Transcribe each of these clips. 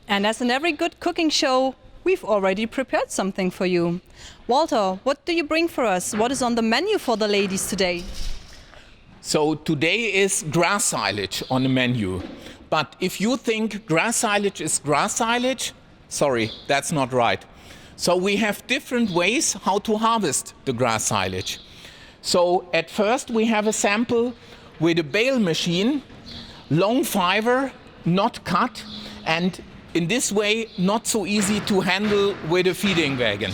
And as in every good cooking show, we've already prepared something for you. Walter, what do you bring for us? What is on the menu for the ladies today? So today is grass silage on the menu. But if you think grass silage is grass silage, sorry, that's not right. So we have different ways how to harvest the grass silage. So at first we have a sample with a bale machine, long fiber, not cut, and in this way not so easy to handle with a feeding wagon.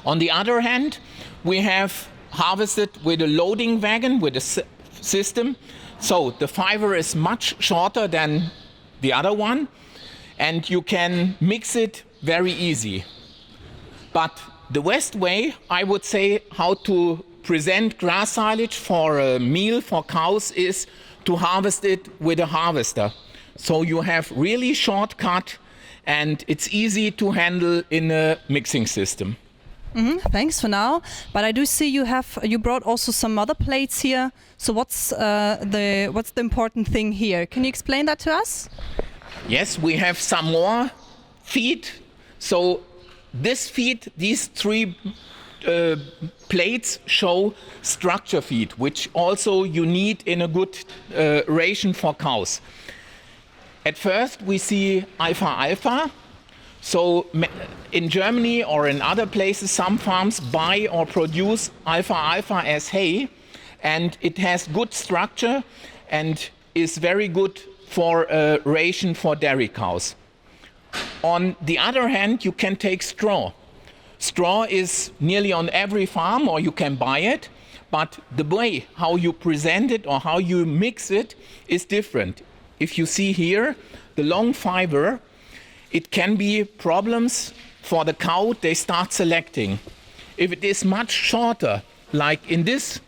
On the other hand, we have harvested with a loading wagon with a system. So the fiber is much shorter than the other one, and you can mix it very easy. But the best way, I would say, how to present grass silage for a meal for cows is to harvest it with a harvester. So you have really short cut, and it's easy to handle in a mixing system. Thanks for now. But I do see you brought also some other plates here. So what's the important thing here? Can you explain that to us? Yes, we have some more feed. So this feed, these three plates show structure feed, which also you need in a good ration for cows. At first we see alfalfa. So in Germany or in other places, some farms buy or produce alfalfa as hay, and it has good structure and is very good for a ration for dairy cows. On the other hand, you can take straw. Straw is nearly on every farm, or you can buy it, but the way how you present it or how you mix it is different. If you see here, the long fiber, it can be problems for the cow. They start selecting. If it is much shorter, like in this,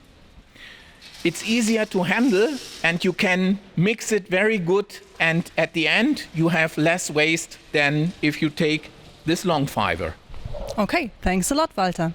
it's easier to handle and you can mix it very good, and at the end you have less waste than if you take this long fiber. Okay, thanks a lot, Walter.